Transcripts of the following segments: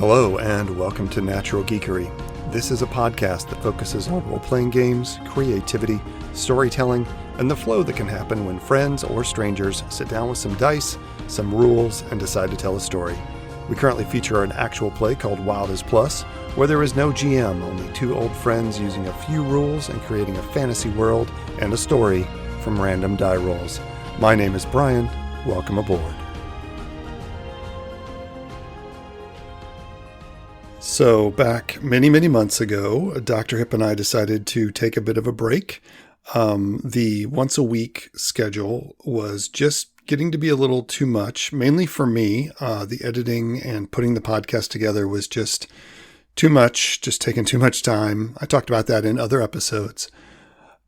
Hello and welcome to Natural Geekery. This is a podcast that focuses on role-playing games, creativity, storytelling, and the flow that can happen when friends or strangers sit down with some dice, some rules, and decide to tell a story. We currently feature an actual play called Wild is Plus, where there is no GM, only two old friends using a few rules and creating a fantasy world and a story from random die rolls. My name is Brian. Welcome aboard. So back many months ago, Dr. Hip and I decided to take a bit of a break. The once a week schedule was just getting to be a little too much, mainly for me. The editing and putting the podcast together was just too much, just taking too much time. I talked about that in other episodes.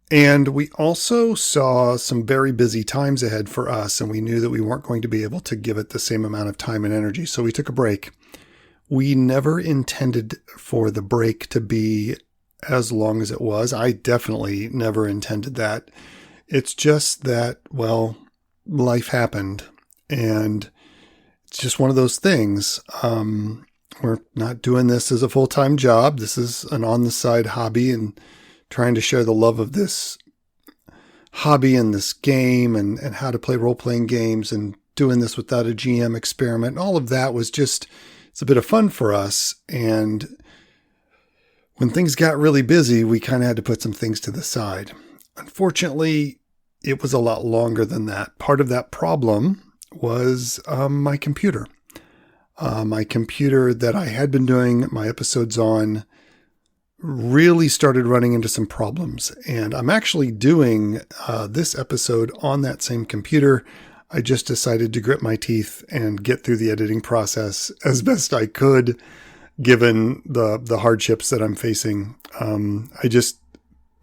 And we also saw some very busy times ahead for us, and we knew that we weren't going to be able to give it the same amount of time and energy. So we took a break. We never intended for the break to be as long as it was. I definitely never intended that. It's just that, well, life happened, and it's just one of those things. We're not doing this as a full-time job. This is an on-the-side hobby, and trying to share the love of this hobby and this game and how to play role-playing games and doing this without a GM experiment. All of that was just, it's a bit of fun for us. And when things got really busy, we kind of had to put some things to the side. Unfortunately, it was a lot longer than that. Part of that problem was my computer. My computer that I had been doing my episodes on really started running into some problems. And I'm actually doing this episode on that same computer. I just decided to grit my teeth and get through the editing process as best I could, given the hardships that I'm facing.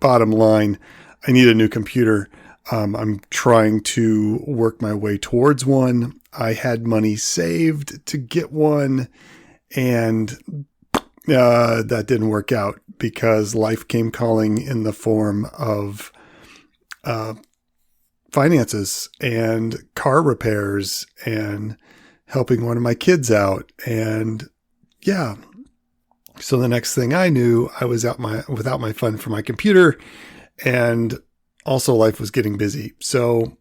Bottom line, I need a new computer. I'm trying to work my way towards one. I had money saved to get one, and that didn't work out because life came calling in the form of finances and car repairs and helping one of my kids out. And yeah, so the next thing I knew, I was without my fund for my computer, and also life was getting busy. So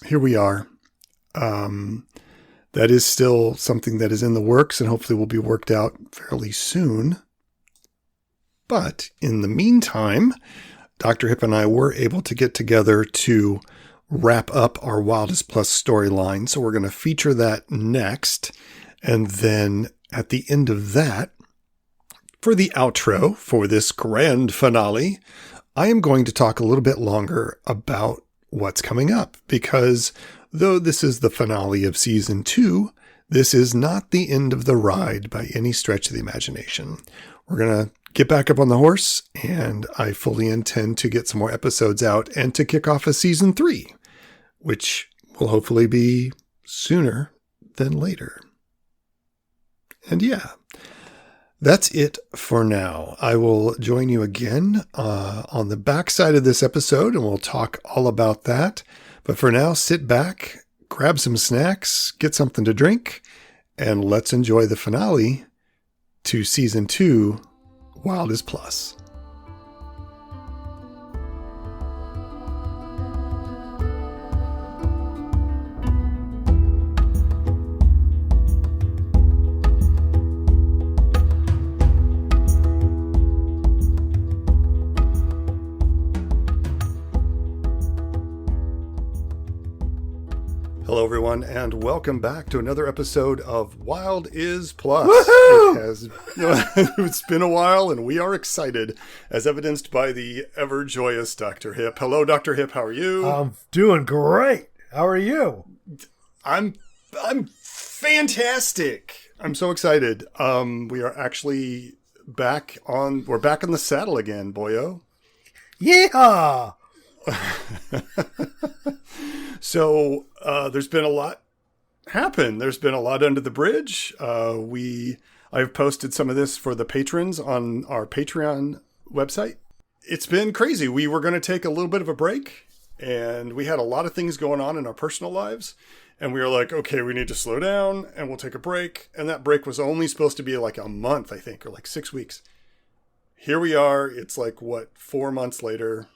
here we are. That is still something that is in the works and hopefully will be worked out fairly soon. But in the meantime, Dr. Hip and I were able to get together to wrap up our Wildest Plus storyline. So we're going to feature that next. And then at the end of that, for the outro for this grand finale, I am going to talk a little bit longer about what's coming up, because though this is the finale of season 2, this is not the end of the ride by any stretch of the imagination. We're going to get back up on the horse, and I fully intend to get some more episodes out and to kick off a season 3, which will hopefully be sooner than later. And yeah, that's it for now. I will join you again on the backside of this episode, and we'll talk all about that. But for now, sit back, grab some snacks, get something to drink, and let's enjoy the finale to season 2, Wild is Plus. Hello, everyone, and welcome back to another episode of Wild is Plus. Woohoo! It's been a while, and we are excited, as evidenced by the ever-joyous Dr. Hip. Hello, Dr. Hip. How are you? I'm doing great. How are you? I'm fantastic. I'm so excited. We are actually back on the saddle again, boyo. Yeah. So there's been a lot happen. There's been a lot under the bridge. I've posted some of this for the patrons on our Patreon website. It's been crazy. We were going to take a little bit of a break, And we had a lot of things going on in our personal lives. And we were like, okay, we need to slow down and we'll take a break. And that break was only supposed to be like a month, I think, or like 6 weeks. Here we are. It's like, 4 months later.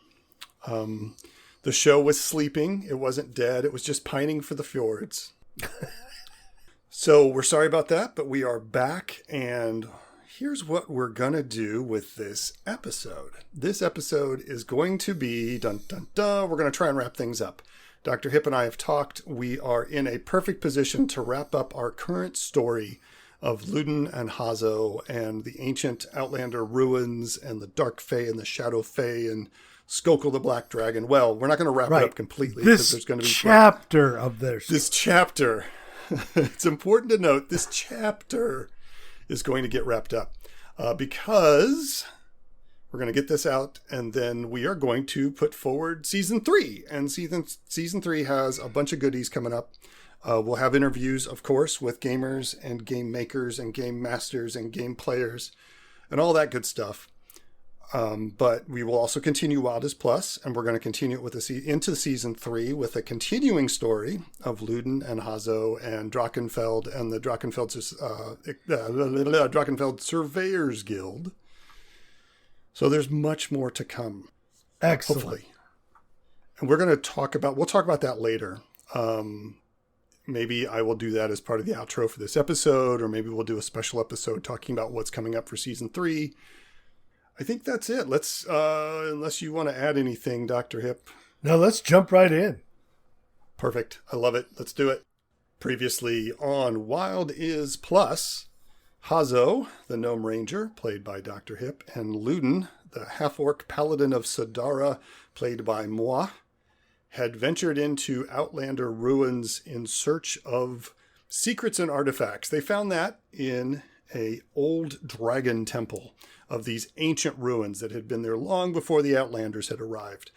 The show was sleeping. It wasn't dead. It was just pining for the fjords. So we're sorry about that, but we are back. And here's what we're going to do with this episode. This episode is going to be, dun, dun, dun, we're going to try and wrap things up. Dr. Hip and I have talked. We are in a perfect position to wrap up our current story of Ludin and Hazo and the ancient Outlander ruins and the Dark Fae and the Shadow Fae and Skokel the Black Dragon. Well, we're not going to wrap it up completely because there's going to be chapter of this. This chapter. It's important to note this chapter is going to get wrapped up because we're going to get this out and then we are going to put forward season 3. And season 3 has a bunch of goodies coming up. We'll have interviews, of course, with gamers and game makers and game masters and game players and all that good stuff. But we will also continue Wildest Plus, and we're going to continue it with into season 3 with a continuing story of Ludin and Hazo and Drachenfeld and the Drachenfeld Surveyors Guild. So there's much more to come. Excellent. Hopefully. And we'll talk about that later. Maybe I will do that as part of the outro for this episode, or maybe we'll do a special episode talking about what's coming up for season 3. I think that's it. Let's, unless you want to add anything, Dr. Hip. No, let's jump right in. Perfect. I love it. Let's do it. Previously on Wild is Plus, Hazo, the Gnome Ranger, played by Dr. Hip, and Ludin, the half-orc paladin of Sadara, played by moi, had ventured into Outlander ruins in search of secrets and artifacts. They found that in an old dragon temple of these ancient ruins that had been there long before the Outlanders had arrived.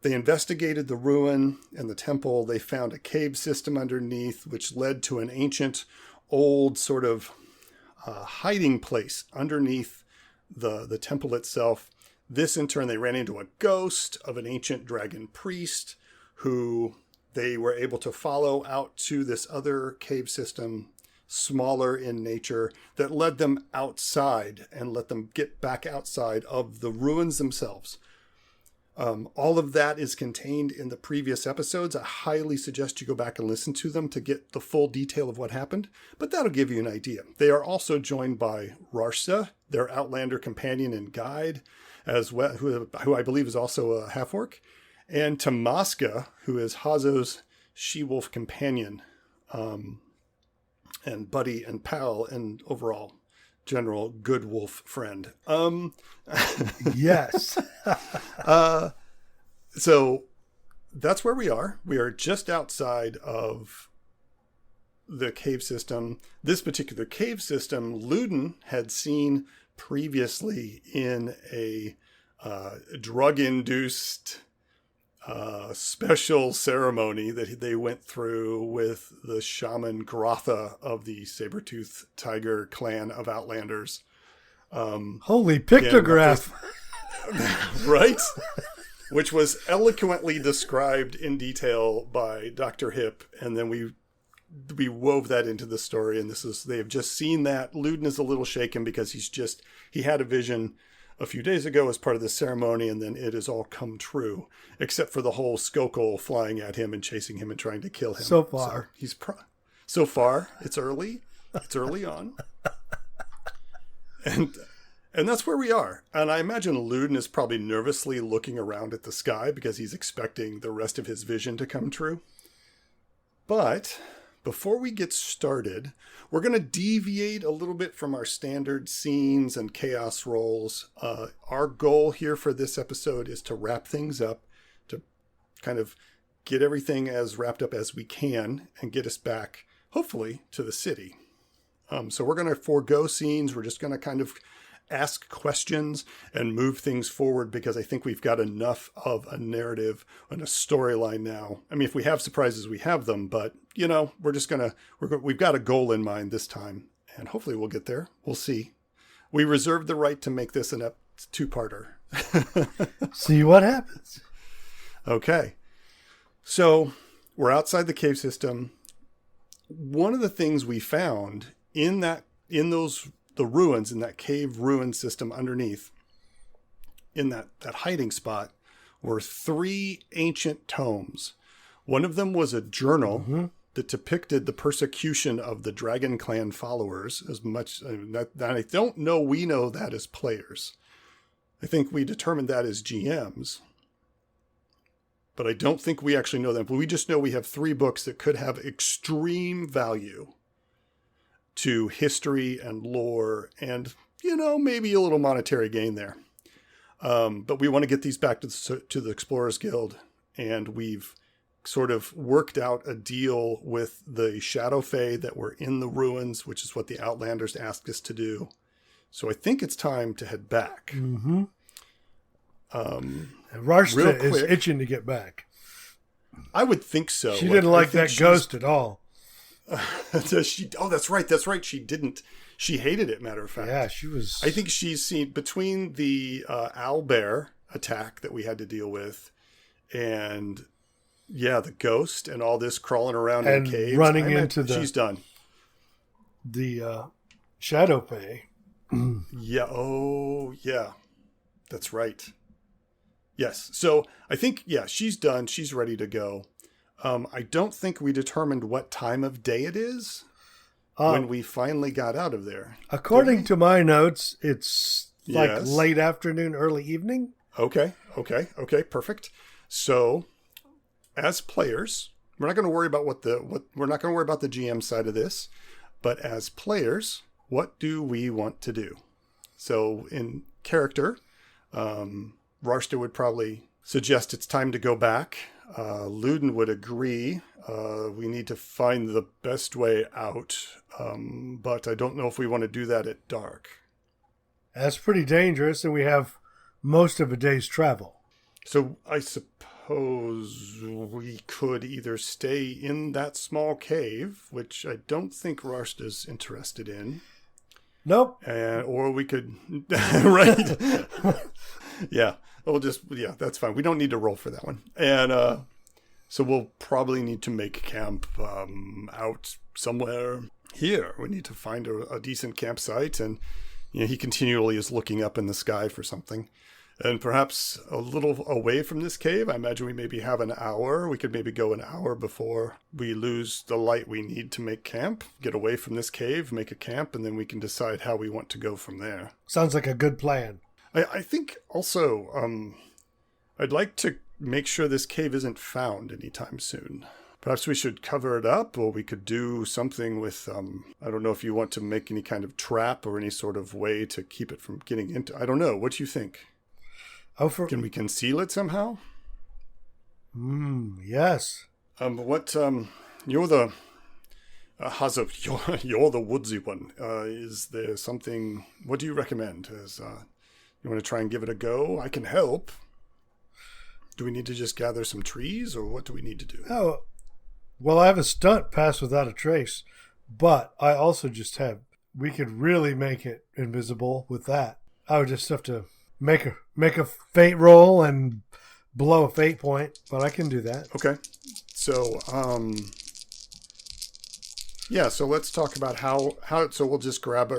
They investigated the ruin and the temple. They found a cave system underneath, which led to an ancient, old sort of hiding place underneath the temple itself. This, in turn, they ran into a ghost of an ancient dragon priest who they were able to follow out to this other cave system, smaller in nature, that led them outside and let them get back outside of the ruins themselves. All of that is contained in the previous episodes. I highly suggest you go back and listen to them to get the full detail of what happened, but that'll give you an idea. They are also joined by Rarsa, their Outlander companion and guide, as well, who I believe is also a half-orc, and Tamaska, who is Hazo's she-wolf companion, and buddy and pal and overall general good wolf friend. Yes. So that's where we are. We are just outside of the cave system. This particular cave system, Ludin had seen previously in a drug-induced special ceremony that they went through with the shaman Grotha of the Sabertooth Tiger clan of Outlanders. Holy pictograph. Right? Which was eloquently described in detail by Dr. Hip, and then we wove that into the story, and they have just seen that. Ludin is a little shaken because he had a vision a few days ago as part of the ceremony, and then it has all come true, except for the whole Skokel flying at him and chasing him and trying to kill him. So far. So far, it's early. It's early on. And that's where we are. And I imagine Ludin is probably nervously looking around at the sky because he's expecting the rest of his vision to come true. But before we get started, we're going to deviate a little bit from our standard scenes and chaos rolls. Our goal here for this episode is to wrap things up, to kind of get everything as wrapped up as we can and get us back, hopefully, to the city. So we're going to forego scenes. We're just going to kind of ask questions and move things forward because I think we've got enough of a narrative and a storyline now. I mean, if we have surprises, we have them, but we've got a goal in mind this time, and hopefully we'll get there. We'll see. We reserve the right to make this a two-parter. See what happens. Okay. So we're outside the cave system. One of the things we found the ruins, in that cave ruin system underneath, in that hiding spot, were 3 ancient tomes. One of them was a journal that depicted the persecution of the Dragon Clan followers as much. That I don't know. We know that as players. I think we determined that as GMs. But I don't think we actually know them. But we just know we have 3 books that could have extreme value to history and lore and, maybe a little monetary gain there. But we want to get these back to the Explorers Guild. And we've sort of worked out a deal with the Shadow Fae that were in the ruins, which is what the Outlanders asked us to do. So I think it's time to head back. Mm-hmm. Rarsta is itching to get back. I would think so. She didn't like that ghost at all. That's right. She didn't. She hated it, matter of fact. Yeah, she was. I think she's seen between the owlbear attack that we had to deal with and the ghost and all this crawling around in caves. Running into she's done. The Shadow Fae. Yeah. Oh, yeah. That's right. Yes. So I think, she's done. She's ready to go. I don't think we determined what time of day it is when we finally got out of there. According to my notes, it's like late afternoon, early evening. Okay. Perfect. So as players, we're not going to worry about we're not going to worry about the GM side of this, but as players, what do we want to do? So in character, Rarsta would probably suggest it's time to go back. Luden would agree. We need to find the best way out. But I don't know if we want to do that at dark. That's pretty dangerous, and we have most of a day's travel. So I suppose we could either stay in that small cave, which I don't think Rarsta's interested in. Nope. Or we could, right? Yeah. That's fine. We don't need to roll for that one. And so we'll probably need to make camp out somewhere here. We need to find a decent campsite. And he continually is looking up in the sky for something. And perhaps a little away from this cave, I imagine we maybe have an hour. We could maybe go an hour before we lose the light we need to make camp. Get away from this cave, make a camp, and then we can decide how we want to go from there. Sounds like a good plan. I think also I'd like to make sure this cave isn't found anytime soon. Perhaps we should cover it up, or we could do something with, I don't know if you want to make any kind of trap or any sort of way to keep it from getting into. I don't know. What do you think? Can we conceal it somehow? Yes. You're the Hazo. You're the woodsy one. Is there something? What do you recommend? You want to try and give it a go? I can help. Do we need to just gather some trees, or what do we need to do? Oh, well, I have a stunt pass without a trace, but I also we could really make it invisible with that. I would just have to make a fate roll and blow a fate point, but I can do that. Okay. So, so let's talk about how so we'll just grab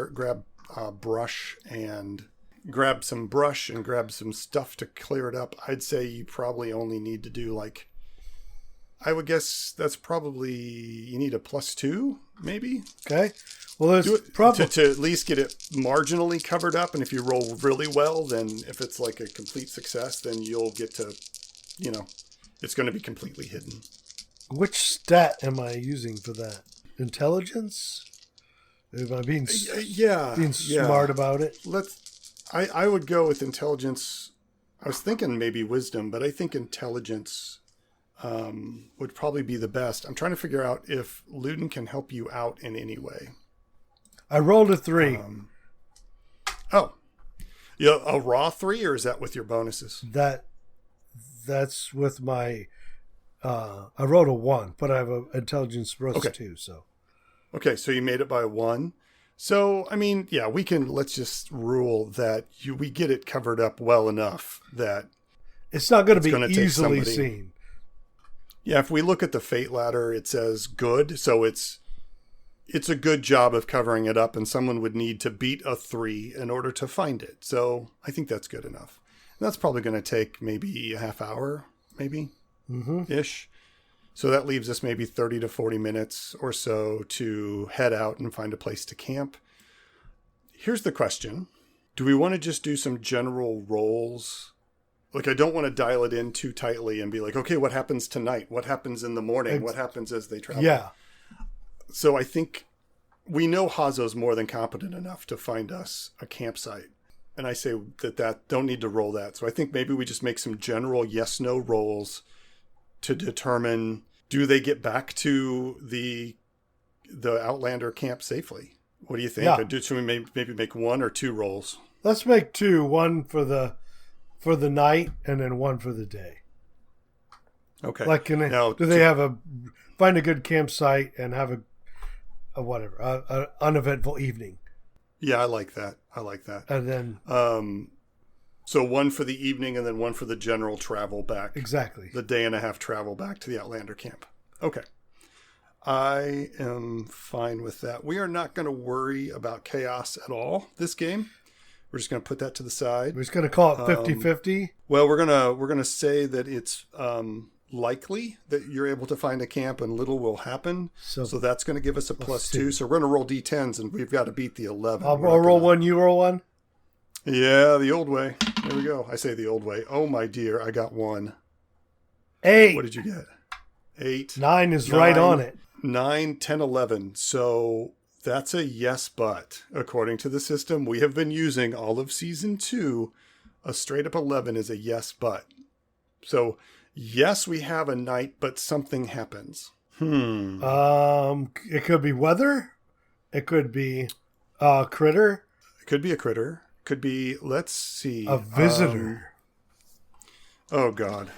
brush and grab some brush and grab some stuff to clear it up. I'd say you probably only need to do I would guess that's probably, you need a +2, maybe? Okay. Well, there's probably to at least get it marginally covered up. And if you roll really well, then if it's like a complete success, then you'll get to, it's going to be completely hidden. Which stat am I using for that? Intelligence? Am I being smart about it? I would go with intelligence. I was thinking maybe wisdom, but I think intelligence would probably be the best. I'm trying to figure out if Luden can help you out in any way. I rolled a 3. A raw 3, or is that with your bonuses? That's with my. I rolled a 1, but I have an intelligence plus 2. So. Okay, so you made it by 1. So I mean, let's just rule that we get it covered up well enough that it's not going to gonna be take easily somebody. seen. Yeah, if we look at the fate ladder, it says good, so it's a good job of covering it up, and someone would need to beat a 3 in order to find it. So I think that's good enough. And that's probably going to take maybe a half hour, maybe ish. So that leaves us maybe 30 to 40 minutes or so to head out and find a place to camp. Here's the question. Do we want to just do some general rolls? Like, I don't want to dial it in too tightly and be like, okay, what happens tonight? What happens in the morning? What happens as they travel? Yeah. So I think we know Hazo's more than competent enough to find us a campsite. And I say that don't need to roll that. So I think maybe we just make some general yes-no rolls to determine, do they get back to the Outlander camp safely? What do you think? Yeah. Should we maybe make 1 or 2 rolls? Let's make 2, one for the night and then 1 for the day. Okay. Like, do they find a good campsite and have a uneventful evening? Yeah, I like that. And then so 1 for the evening and then 1 for the general travel back. exactly. The day and a half travel back to the Outlander camp. Okay. I am fine with that. We are not going to worry about chaos at all this game. We're just going to put that to the side. We're just going to call it 50-50. Well, we're going to say that it's likely that you're able to find a camp and little will happen. So that's going to give us a +2. So we're going to roll D10s and we've got to beat the 11. I'll roll 1, you roll 1. Yeah, the old way. There we go. I say the old way. Oh, my dear. I got 1. 8. What did you get? 8. 9 is right on it. 9, 10, 11. So that's a yes, but according to the system we have been using all of season 2, a straight up 11 is a yes, but. So yes, we have a night, but something happens. It could be weather. It could be a critter. It could be a critter. Could be, let's see. A visitor. Oh, God.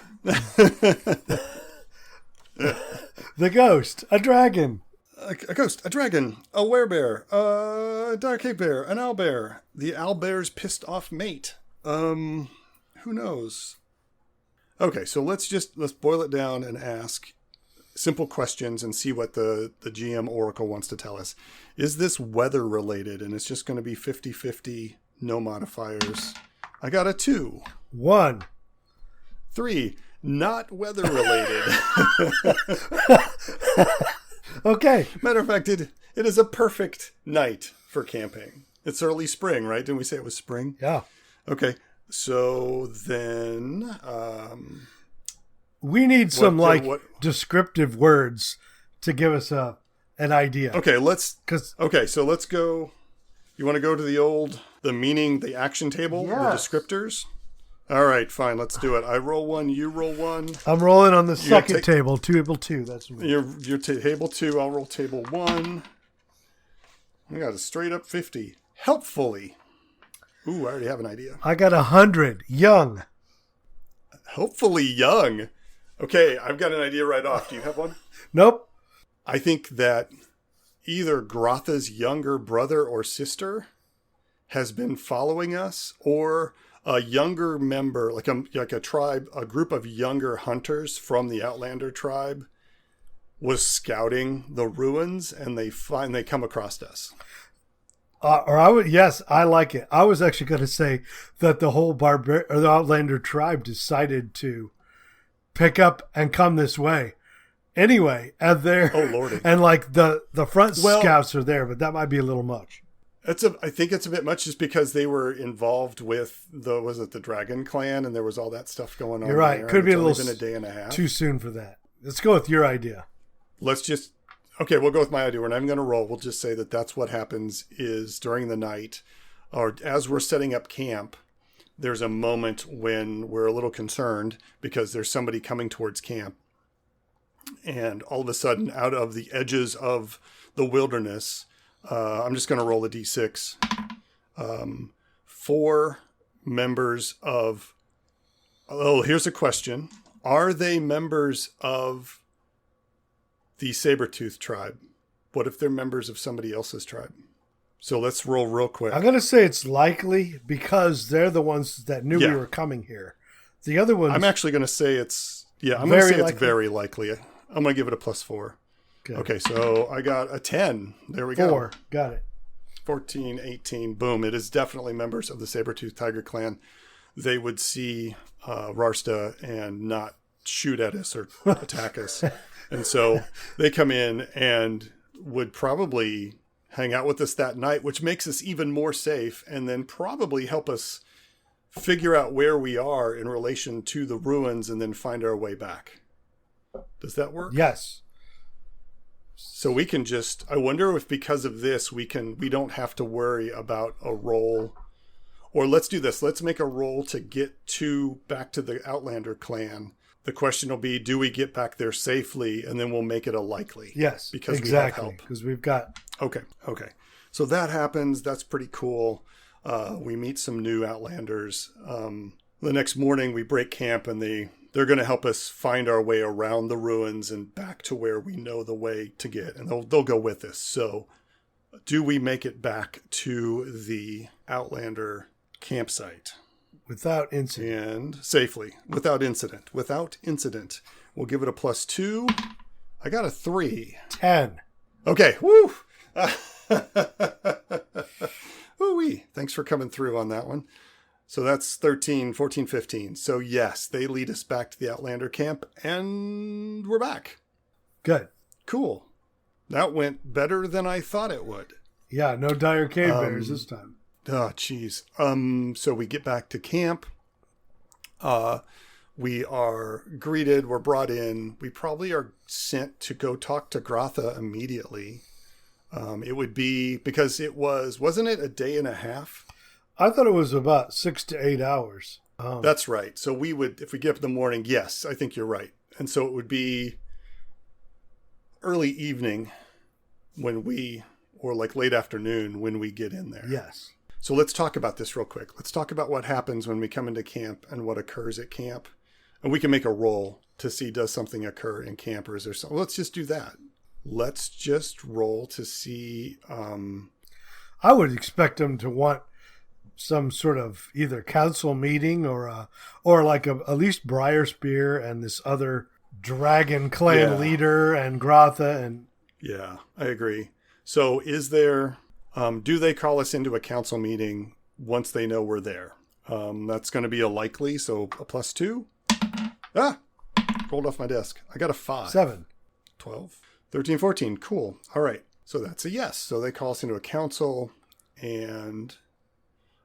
The ghost. A dragon. A ghost, a dragon, a werebear, a dark ape bear, an owlbear, the owlbear's pissed off mate. Who knows? Okay, so let's boil it down and ask simple questions and see what the GM Oracle wants to tell us. Is this weather related? And it's just going to be 50-50, no modifiers. I got a 2. 1. 3, not weather related. Okay. Matter of fact, it is a perfect night for camping. It's early spring, right? Didn't we say it was spring? Yeah. Okay. So then... we need some descriptive words to give us an idea. Okay, so let's go... You want to go to the action table? Yes. The descriptors? All right, fine. Let's do it. I roll 1. You roll 1. I'm rolling on the second table. Table 2. That's me. You're table 2. I'll roll table 1. I got a straight up 50. Helpfully. Ooh, I already have an idea. I got 100. Young. Hopefully young. Okay, I've got an idea right off. Do you have one? Nope. I think that either Grotha's younger brother or sister has been following us, or a younger member, like a tribe, a group of younger hunters from the Outlander tribe was scouting the ruins, and they come across us. Yes, I like it. I was actually going to say that the whole the Outlander tribe decided to pick up and come this way. Anyway, and Lordy. And like the front scouts are there, but that might be a little much. I think it's a bit much just because they were involved with the Dragon Clan, and there was all that stuff going on. You're right. There, could be a little been a day and a half. Too soon for that. Let's go with your idea. We'll go with my idea. We're not even going to roll. We'll just say that that's what happens is during the night, or as we're setting up camp, there's a moment when we're a little concerned because there's somebody coming towards camp. And all of a sudden, out of the edges of the wilderness, I'm just going to roll a d6. 4 members of... Oh, here's a question. Are they members of the Sabertooth tribe? What if they're members of somebody else's tribe? So let's roll real quick. I'm going to say it's likely because they're the ones that knew we were coming here. The other ones... I'm actually going to say it's very likely. I'm going to give it a +4. Okay, so I got a 10. There we go. 4. Got it. 14, 18. Boom. It is definitely members of the Saber-Tooth Tiger clan. They would see Rarsta and not shoot at us or attack us. And so they come in and would probably hang out with us that night, which makes us even more safe, and then probably help us figure out where we are in relation to the ruins and then find our way back. Does that work? Yes. So we can just, I wonder if because of this, we don't have to worry about a roll. Or let's do this. Let's make a roll to get back to the Outlander clan. The question will be, do we get back there safely? And then we'll make it a likely. Yes, because exactly. We have help. Because we've got... Okay. So that happens. That's pretty cool. We meet some new Outlanders. The next morning we break camp and they're going to help us find our way around the ruins and back to where we know the way to get. And they'll go with us. So do we make it back to the Outlander campsite? Without incident. And safely. Without incident. We'll give it a +2. I got a 3. 10. Okay. Woo! Woo-wee. Thanks for coming through on that one. So that's 13, 14, 15. So yes, they lead us back to the Outlander camp, and we're back. Good. Cool. That went better than I thought it would. Yeah, no dire cave bears this time. Oh, geez. So we get back to camp. We are greeted. We're brought in. We probably are sent to go talk to Grotha immediately. It would be because wasn't it a day and a half? I thought it was about 6 to 8 hours. That's right. So we would, if we get up in the morning, yes, I think you're right. And so it would be early evening or like late afternoon when we get in there. Yes. So let's talk about this real quick. Let's talk about what happens when we come into camp and what occurs at camp. And we can make a roll to see, does something occur in camp or is there something? Let's just do that. Let's just roll to see. I would expect them to want some sort of either council meeting or like at least Briar Spear and this other dragon clan leader and Grotha and. Yeah, I agree. So is there... do they call us into a council meeting once they know we're there? That's going to be a likely, so a +2. Rolled off my desk. I got a 5. 7. 12. 13, 14. Cool. All right. So that's a yes. So they call us into a council, and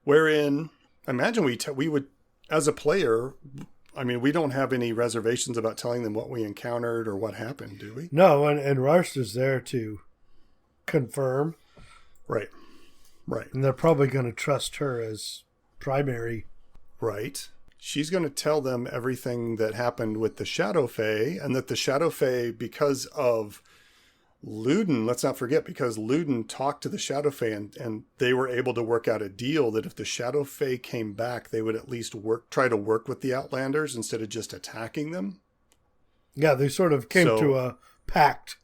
wherein, I imagine we would, as a player, I mean, we don't have any reservations about telling them what we encountered or what happened, do we? No, and Rarsta's there to confirm. Right. And they're probably going to trust her as primary. Right. She's going to tell them everything that happened with the Shadow Fae, and that the Shadow Fae, because of Luden, let's not forget, because Luden talked to the Shadow Fae and they were able to work out a deal that if the Shadow Fae came back, they would at least try to work with the Outlanders instead of just attacking them. Yeah, they sort of came to a pact.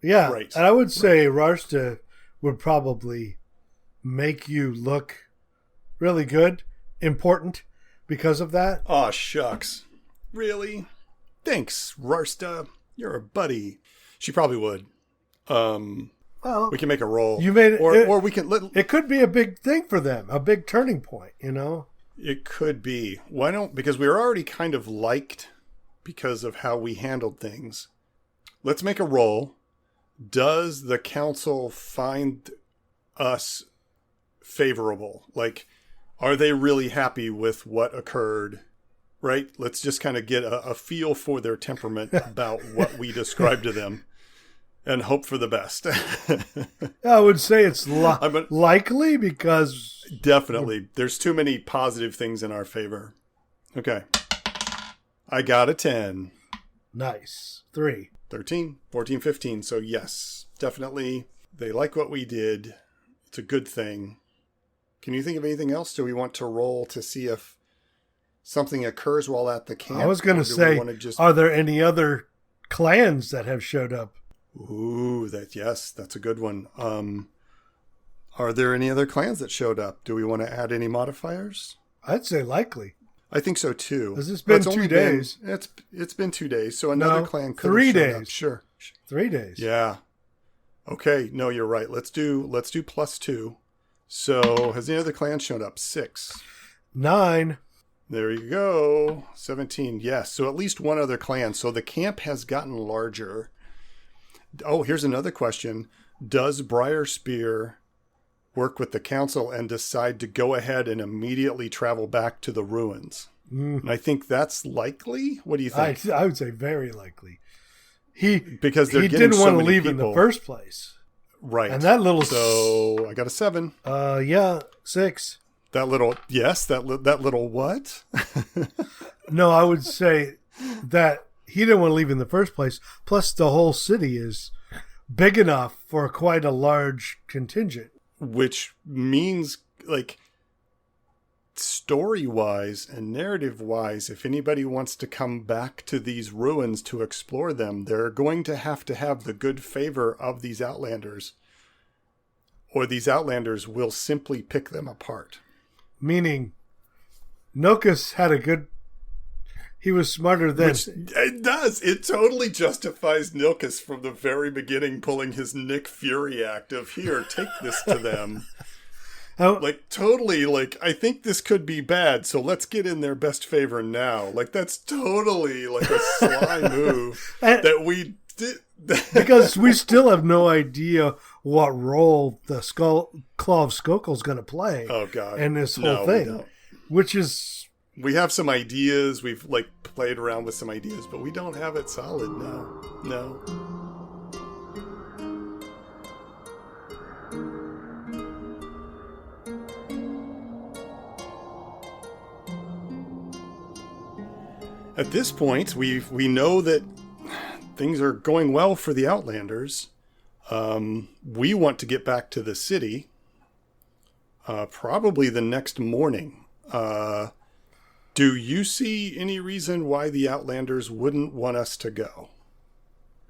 Yeah, right. And I would say Rarsta would probably make you look really good, important, because of that. Aw, shucks. Really? Thanks, Rarsta. You're a buddy. She probably would. Well, we can make a roll. You made it, or we can. It could be a big thing for them, a big turning point. You know. It could be. Why don't? Because we were already kind of liked because of how we handled things. Let's make a roll. Does the council find us favorable? Like, are they really happy with what occurred? Right? Let's just kind of get a feel for their temperament about what we described to them and hope for the best. I would say it's likely because... Definitely. There's too many positive things in our favor. Okay. I got a 10. Nice. 3. 13, 14, 15. So yes, definitely. They like what we did. It's a good thing. Can you think of anything else? Do we want to roll to see if something occurs while at the camp? I was going to say, are there any other clans that have showed up? Ooh, that's a good one. Are there any other clans that showed up? Do we want to add any modifiers? I'd say likely. I think so too. Has this been 2 days? It's been 2 days. So another clan could 3 have showed days. up. Sure. 3 days. Yeah. Okay. No, you're right. Let's do +2. So has any other clan shown up? 6. 9. There you go. 17. Yes. So at least one other clan. So the camp has gotten larger. Oh, here's another question. Does Briarspear work with the council and decide to go ahead and immediately travel back to the ruins? And I think that's likely. What do you think? I would say very likely. Because he didn't want to leave in the first place. Right. And that little... So I got a 7. Yeah, 6. That little... Yes, that little what? No, I would say that he didn't want to leave in the first place. Plus, the whole city is big enough for quite a large contingent. Which means, like, story-wise and narrative-wise, if anybody wants to come back to these ruins to explore them, they're going to have the good favor of these Outlanders, or these Outlanders will simply pick them apart. Meaning, Nokus had a good... He was smarter than... Which it does. It totally justifies Nilkus from the very beginning pulling his Nick Fury act of, here, take this to them. Like, totally, like, I think this could be bad, so let's get in their best favor now. Like, that's totally, like, a sly move that we did. Because we still have no idea what role the Claw of Skokel's going to play in this whole thing. Which is... We have some ideas. We've, like, played around with some ideas, but we don't have it solid. No. At this point, we know that things are going well for the Outlanders. We want to get back to the city, probably the next morning. Do you see any reason why the Outlanders wouldn't want us to go?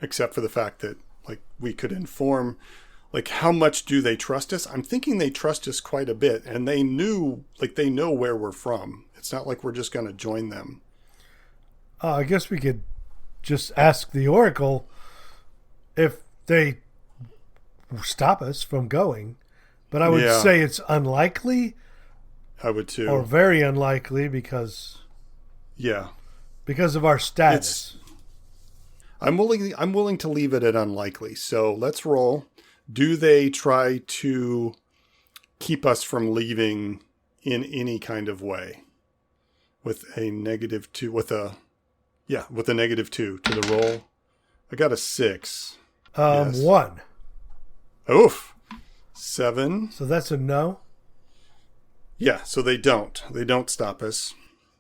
Except for the fact that, like, we could inform, like, how much do they trust us? I'm thinking they trust us quite a bit, and they know where we're from. It's not like we're just going to join them. I guess we could just ask the Oracle if they stop us from going. But I would say it's unlikely. I would too. Or very unlikely because of our status. I'm willing to leave it at unlikely. So let's roll. Do they try to keep us from leaving in any kind of way? With a -2 with a -2 to the roll. I got a 6. Yes. 1. Oof. 7. So that's a no? Yeah, so they don't stop us.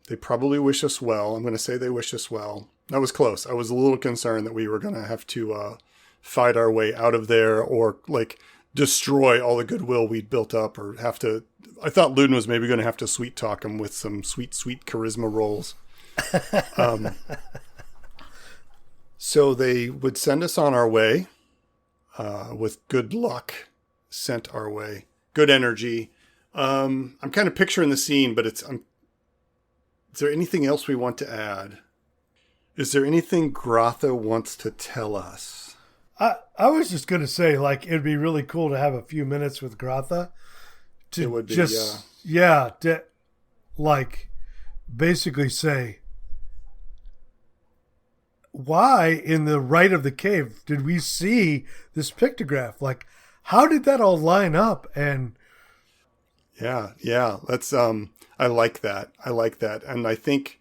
They probably wish us well. I'm going to say they wish us well. That was close. I was a little concerned that we were going to have to fight our way out of there or, like, destroy all the goodwill we'd built up or have to... I thought Luden was maybe going to have to sweet talk him with some sweet charisma rolls. So they would send us on our way with good luck sent our way. Good energy. I'm kind of picturing the scene, but is there anything else we want to add? Is there anything Grotha wants to tell us? I was just going to say, like, it'd be really cool to have a few minutes with Grotha. It would be, to, like, basically say, why in the right of the cave did we see this pictograph? Like, how did that all line up? And yeah. That's I like that. And I think,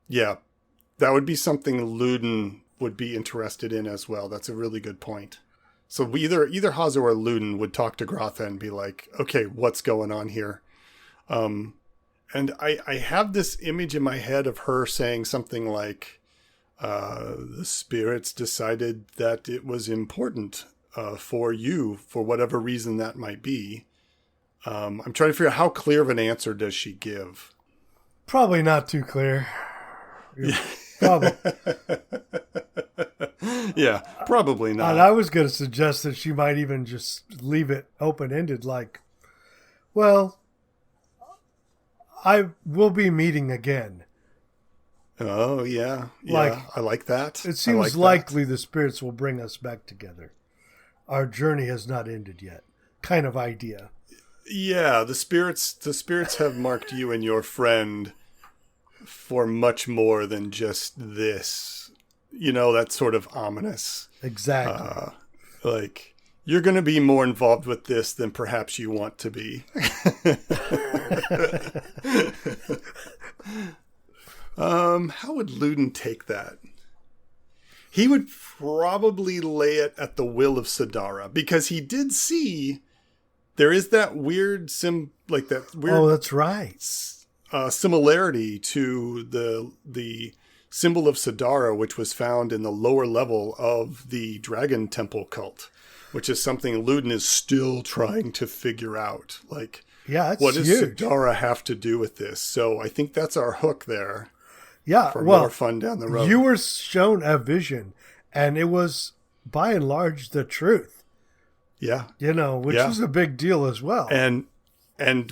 that would be something Luden would be interested in as well. That's a really good point. So either Hazo or Luden would talk to Grotha and be like, okay, what's going on here? And I have this image in my head of her saying something like, the spirits decided that it was important for you, for whatever reason that might be. I'm trying to figure out how clear of an answer does she give? Probably not too clear. Probably. Yeah, probably not. And I was going to suggest that she might even just leave it open-ended, like, well, I will be meeting again. Oh, yeah. Yeah, Like, I like that. It seems likely the spirits will bring us back together. Our journey has not ended yet. Kind of idea. Yeah, the spirits have marked you and your friend for much more than just this. That's sort of ominous. Exactly. Like, you're going to be more involved with this than perhaps you want to be. How would Luden take that? He would probably lay it at the will of Sadara, because he did see there is that weird Oh, that's right. Similarity to the symbol of Sadara, which was found in the lower level of the Dragon Temple cult, which is something Luden is still trying to figure out. Like, yeah, what does Sadara have to do with this? So I think that's our hook there. Yeah, for more fun down the road. You were shown a vision, and it was by and large the truth. Yeah, which is a big deal as well. And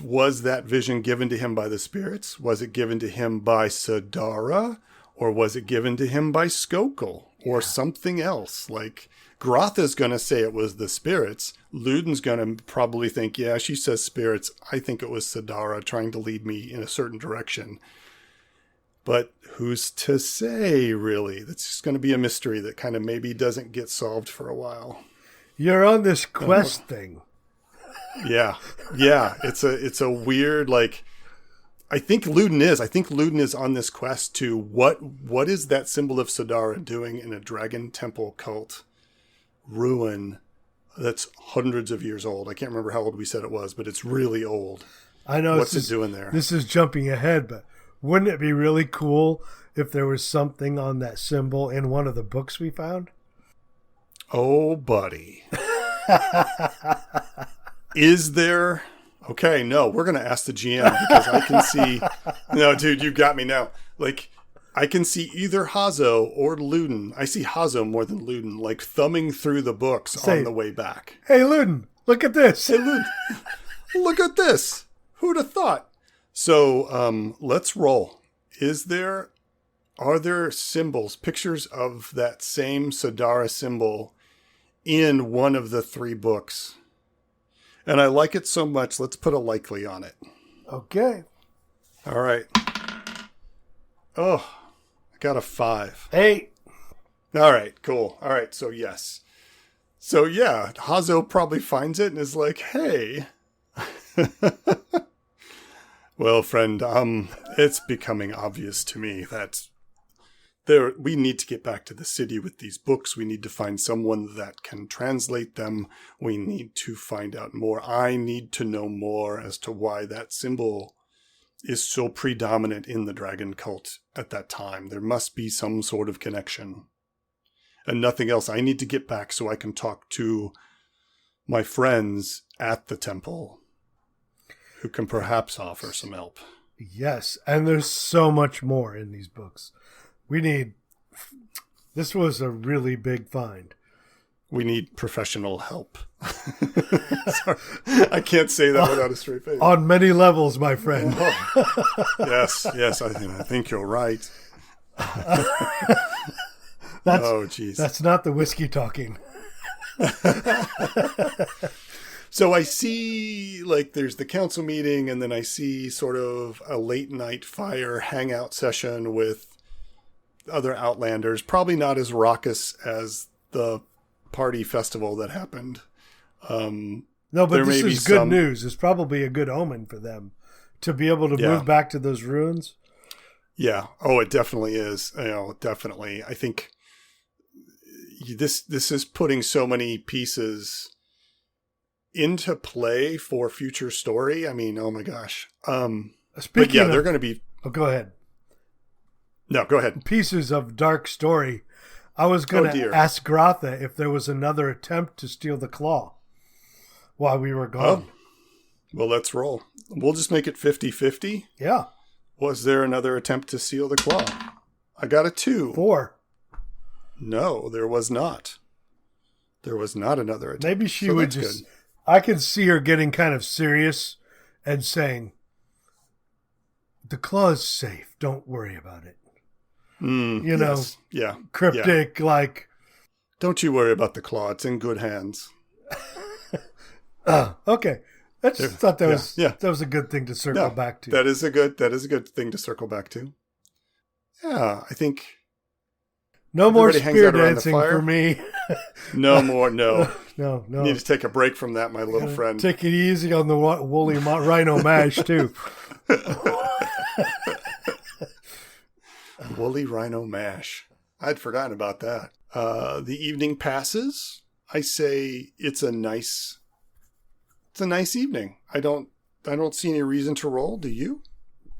was that vision given to him by the spirits? Was it given to him by Sadara? Or was it given to him by Skokel? Or something else? Like, Grotha's going to say it was the spirits. Luden's going to probably think, yeah, she says spirits. I think it was Sadara trying to lead me in a certain direction. But who's to say, really? That's just going to be a mystery that kind of maybe doesn't get solved for a while. You're on this quest thing. Yeah. It's a weird, like, I think Luden is on this quest to what is that symbol of Sadara doing in a Dragon Temple cult ruin that's hundreds of years old. I can't remember how old we said it was, but it's really old. I know. What's it doing there? This is jumping ahead, but wouldn't it be really cool if there was something on that symbol in one of the books we found? Oh, buddy. Is there... Okay, no, we're going to ask the GM, because I can see... No, dude, you got me now. Like, I can see either Hazo or Luden. I see Hazo more than Luden, like, thumbing through the books on the way back. Hey, Luden, look at this. Hey, Luden, look at this. Who'd have thought? So, let's roll. Are there symbols, pictures of that same Sadara symbol in one of the 3 books? And I like it so much, let's put a likely on it. Okay. All right. Oh, I got a 5. 8. All right, cool. All right, so yes. So yeah, Hazo probably finds it and is like, hey. Well, friend, it's becoming obvious to me that we need to get back to the city with these books. We need to find someone that can translate them. We need to find out more. I need to know more as to why that symbol is so predominant in the dragon cult at that time. There must be some sort of connection. And nothing else. I need to get back so I can talk to my friends at the temple who can perhaps offer some help. Yes, and there's so much more in these books. This was a really big find. We need professional help. Sorry, I can't say that without a straight face. On many levels, my friend. Yes, I think you're right. Oh, geez. That's not the whiskey talking. So I see, like, there's the council meeting, and then I see sort of a late night fire hangout session with other Outlanders. Probably not as raucous as the party festival that happened. No, but this is good news. It's probably a good omen for them to be able to move back to those ruins. Yeah. Oh, it definitely is. Definitely. I think this is putting so many pieces into play for future story. I mean, oh my gosh. They're going to be... Oh, go ahead. No, go ahead. Pieces of dark story. I was going to ask Grotha if there was another attempt to steal the claw while we were gone. Oh. Well, let's roll. We'll just make it 50-50. Yeah. Was there another attempt to steal the claw? I got a 2. 4. No, there was not. There was not another attempt. Maybe she would just... Good. I could see her getting kind of serious and saying, the claw's safe. Don't worry about it. You know, yeah, cryptic, like. Don't you worry about the claw. It's in good hands. Okay. I just thought that was a good thing to circle back to. That is a good thing to circle back to. Yeah, I think. No more spear dancing for me. No more. No. No. Need to take a break from that, my little friend. Take it easy on the woolly rhino mash too. Woolly rhino mash. I'd forgotten about that. The evening passes. I say it's a nice evening. I don't see any reason to roll. Do you?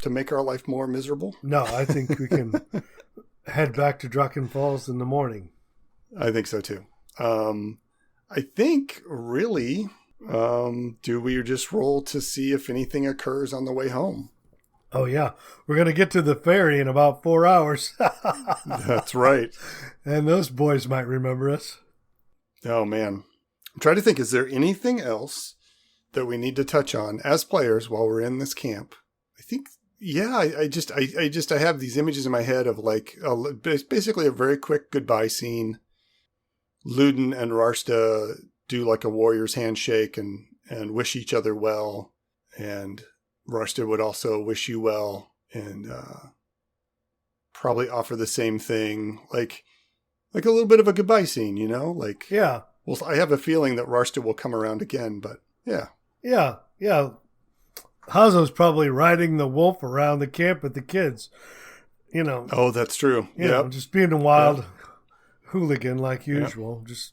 To make our life more miserable? No, I think we can head back to Draken Falls in the morning. I think so too. I think really, do we just roll to see if anything occurs on the way home? Oh yeah, we're gonna get to the ferry in about 4 hours. That's right. And those boys might remember us. Oh man, I'm trying to think. Is there anything else that we need to touch on as players while we're in this camp? I think, yeah, I have these images in my head of like basically a very quick goodbye scene. Ludin and Rarsta do like a warrior's handshake and wish each other well. And Rarsta would also wish you well and probably offer the same thing. Like a little bit of a goodbye scene, you know? Like, yeah. Well, I have a feeling that Rarsta will come around again, but yeah. Yeah. Hazo's probably riding the wolf around the camp with the kids, you know. Oh, that's true. Yeah, just being a wild hooligan like usual. Just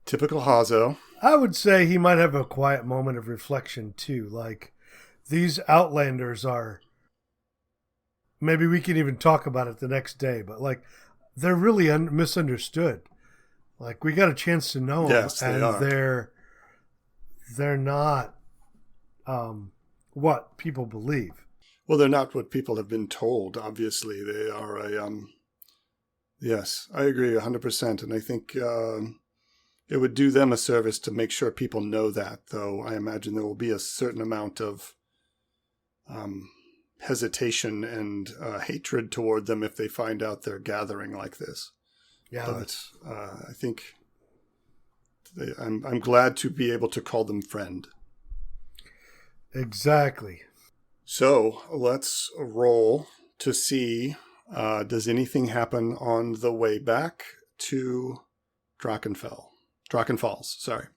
typical Hazo. I would say he might have a quiet moment of reflection too. Like, these Outlanders are, maybe we can even talk about it the next day, but like, they're really misunderstood. Like, we got a chance to know them, yes, they are. They're not what people believe. Well, they're not what people have been told. Obviously, they are a yes, I agree 100%, and I think it would do them a service to make sure people know that. Though I imagine there will be a certain amount of hesitation and hatred toward them if they find out they're gathering like this. Yeah, but I think I'm glad to be able to call them friend. Exactly. So let's roll to see, does anything happen on the way back to Draken Falls, sorry.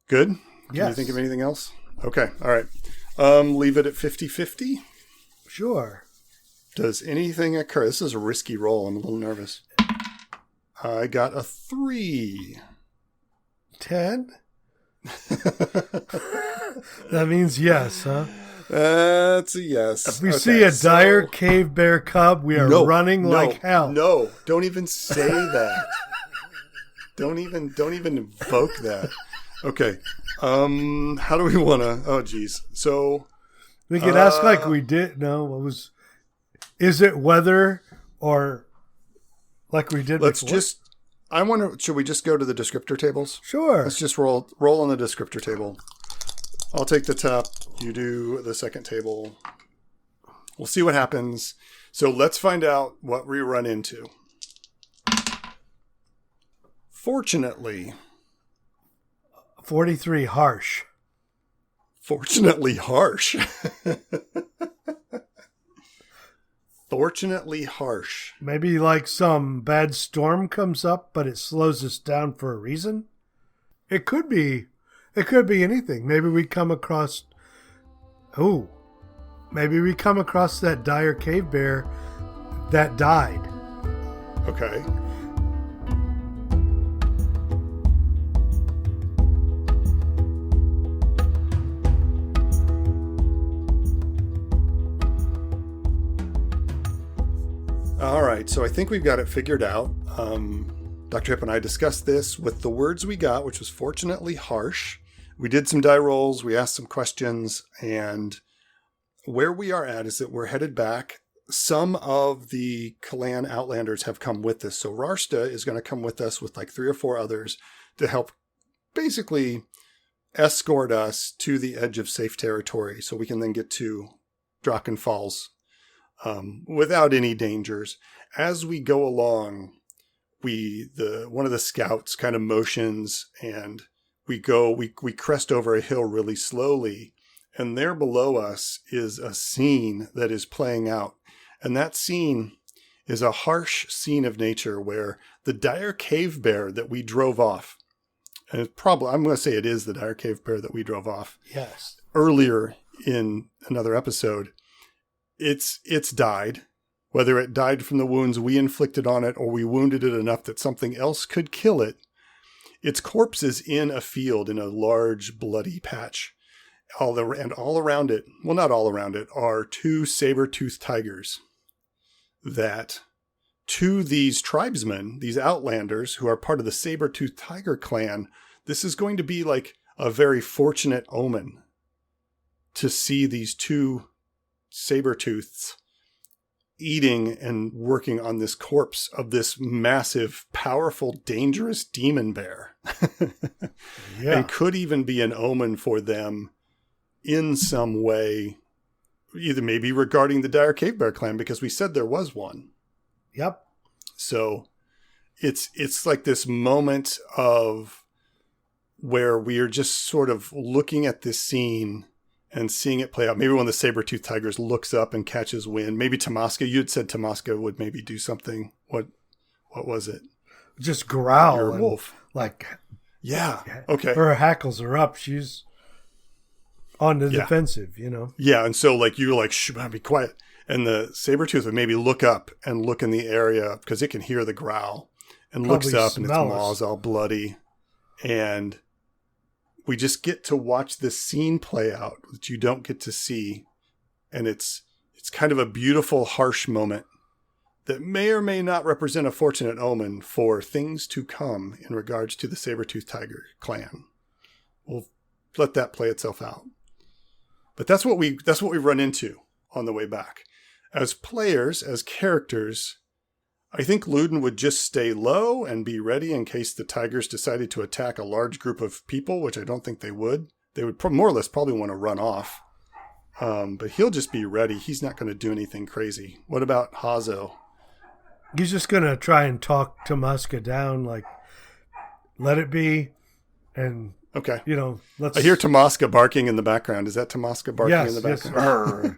Good? Yes. Can you think of anything else? Okay, all right. Leave it at 50-50? Sure. Does anything occur? This is a risky roll. I'm a little nervous. I got a 3. 10? That means yes, huh? That's a yes. If we see a dire cave bear cub, we are running like hell. No, don't even say that. Don't even invoke that. Okay. How do we want to? Oh, geez. So we could ask like we did. No, what was? Is it weather or like we did? Let's before? just. I wonder. Should we just go to the descriptor tables? Sure. Let's just roll on the descriptor table. I'll take the top. You do the second table. We'll see what happens. So let's find out what we run into. Fortunately. 43 harsh. Fortunately harsh. Fortunately harsh. Maybe like some bad storm comes up, but it slows us down for a reason. It could be anything. Maybe we come across that dire cave bear that died. Okay. All right, so I think we've got it figured out. Dr. Hip and I discussed this with the words we got, which was fortunately harsh. We did some die rolls, we asked some questions, and where we are at is that we're headed back. Some of the Kalan Outlanders have come with us. So Rarsta is going to come with us with like 3 or 4 others to help basically escort us to the edge of safe territory so we can then get to Drachenfalls without any dangers. As we go along, one of the scouts kind of motions, and we crest over a hill really slowly, and there below us is a scene that is playing out. And that scene is a harsh scene of nature where the dire cave bear that we drove off, and it's probably, I'm going to say it is the dire cave bear that we drove off. Yes. Earlier in another episode, it's died. Whether it died from the wounds we inflicted on it or we wounded it enough that something else could kill it, its corpse is in a field in a large bloody patch. And all around it, well, not all around it, are two saber-toothed tigers that, to these tribesmen, these outlanders who are part of the saber-toothed tiger clan, this is going to be like a very fortunate omen to see these two saber-tooths eating and working on this corpse of this massive, powerful, dangerous demon bear. Yeah. And could even be an omen for them in some way, either maybe regarding the dire cave bear clan, because we said there was one. Yep. So it's like this moment of where we are just sort of looking at this scene and seeing it play out. Maybe one of the saber-toothed tigers looks up and catches wind. Maybe Tomaska, you'd said Tomaska would maybe do something. What was it? Just growl. Your wolf. Like, yeah. Okay. her hackles are up. She's on the defensive, you know? Yeah. And so like, you're like, shh, be quiet. And the saber-tooth would maybe look up and look in the area because it can hear the growl, and looks up and its maw's all bloody. And we just get to watch this scene play out that you don't get to see. And it's kind of a beautiful, harsh moment that may or may not represent a fortunate omen for things to come in regards to the saber-toothed tiger clan. We'll let that play itself out. But that's what we run into on the way back. As players, as characters, I think Luden would just stay low and be ready in case the tigers decided to attack a large group of people, which I don't think they would. They would more or less probably want to run off. But he'll just be ready. He's not going to do anything crazy. What about Hazo? He's just going to try and talk Tomaska down, like, let it be. And, okay, you know, let's... I hear Tomaska barking in the background. Is that Tomaska barking in the background?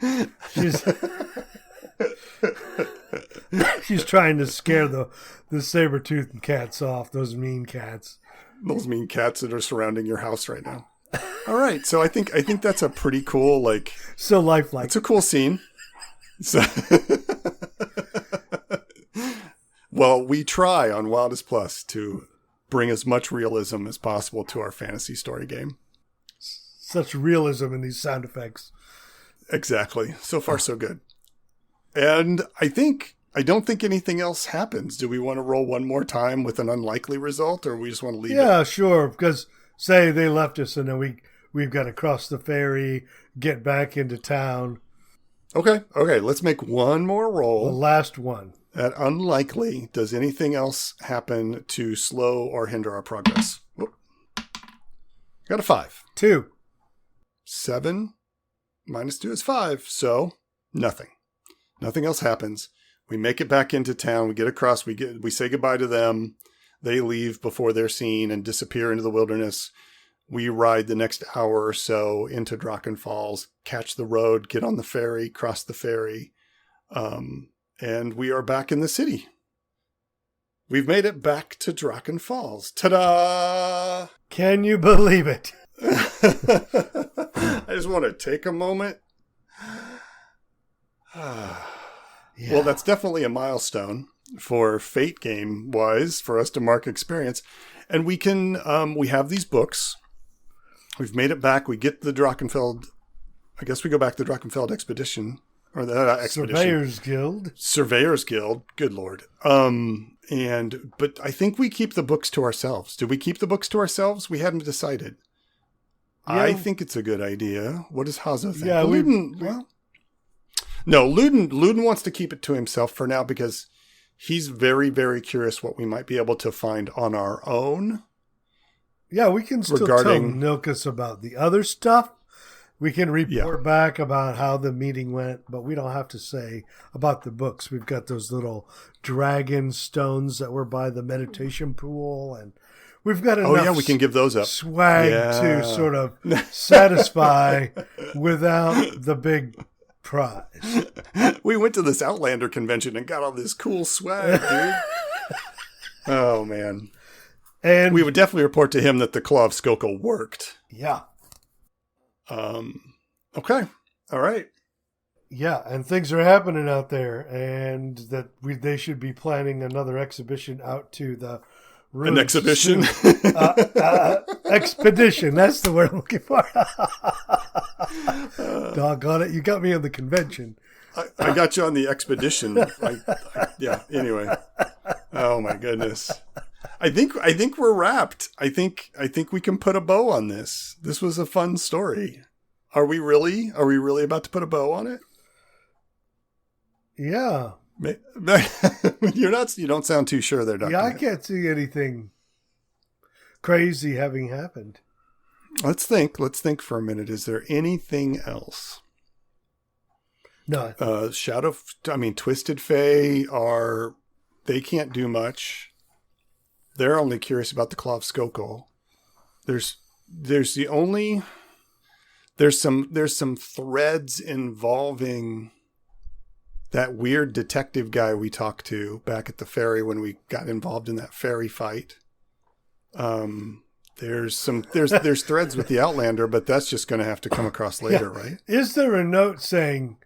She's trying to scare the saber-toothed cats off, those mean cats. Those mean cats that are surrounding your house right now. All right, so I think that's a pretty cool, like... So lifelike. It's a cool scene. So, well, we try on Wildest Plus to bring as much realism as possible to our fantasy story game. Such realism in these sound effects. Exactly. So far, so good. And I don't think anything else happens. Do we want to roll one more time with an unlikely result, or we just want to leave it? Yeah, sure. Because say they left us and then we've got to cross the ferry, get back into town. Okay. Let's make one more roll. The last one. At unlikely, does anything else happen to slow or hinder our progress? Whoop. Got a 5. 2. 7 minus 2 is 5. So nothing. Nothing else happens. We make it back into town. We get across. We say goodbye to them. They leave before they're seen and disappear into the wilderness. We ride the next hour or so into Drachenfalls, catch the road, get on the ferry, cross the ferry, and we are back in the city. We've made it back to Drachenfalls. Ta-da! Can you believe it? I just want to take a moment. Yeah. Well, that's definitely a milestone for Fate game wise for us to mark experience. And we can, we have these books. We've made it back. We get the Drachenfeld. I guess we go back to the Drachenfeld expedition or the expedition. Surveyors Guild. Good Lord. But I think we keep the books to ourselves. Do we keep the books to ourselves? We haven't decided. Yeah. I think it's a good idea. What does Hazo think? Yeah, No, Luden wants to keep it to himself for now because he's very, very curious what we might be able to find on our own. Yeah, we can still tell Nilkus about the other stuff. We can report back about how the meeting went, but we don't have to say about the books. We've got those little dragon stones that were by the meditation pool, and we've got enough we can give those up. Swag to sort of satisfy without the big prize. We went to this Outlander convention and got all this cool swag, dude. Oh, man. And we would definitely report to him that the Claw of Skokel worked. Yeah. Okay. All right. Yeah, and things are happening out there, and that they should be planning another exhibition out to the an exhibition? Expedition. That's the word I'm looking for. Doggone it. You got me on the convention. I got you on the expedition. Yeah, anyway. Oh, my goodness. I think we're wrapped. I think we can put a bow on this. This was a fun story. Are we really about to put a bow on it? Yeah. You don't sound too sure there, Doctor. Yeah, I can't see anything crazy having happened. Let's think for a minute. Is there anything else? No. Twisted Fae they can't do much. They're only curious about the Claw of Skokel. There's some threads involving that weird detective guy we talked to back at the ferry when we got involved in that ferry fight. There's threads with the Outlander, but that's just going to have to come across later, right? Is there a note saying,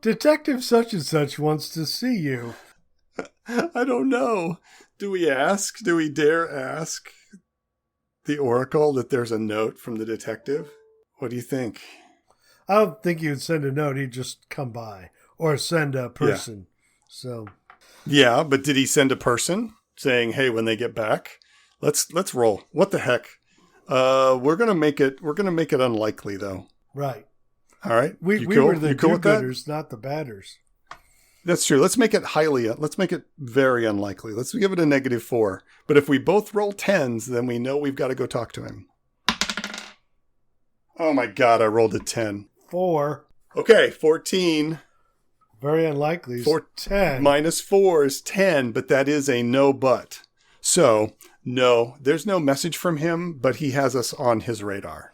Detective such and such wants to see you? I don't know. Do we ask? Do we dare ask the Oracle that there's a note from the detective? What do you think? I don't think he would send a note. He'd just come by or send a person. Yeah. So. Yeah, but did he send a person saying, "Hey, when they get back, let's roll"? What the heck? We're gonna make it unlikely though. Right. All right. We were the do-gooders, not the badders. That's true. Let's make it very unlikely. Let's give it a -4. But if we both roll 10s, then we know we've got to go talk to him. Oh my God, I rolled a 10. 4. Okay, 14. Very unlikely. 10. -4 is 10, but that is a no but. So, no, there's no message from him, but he has us on his radar.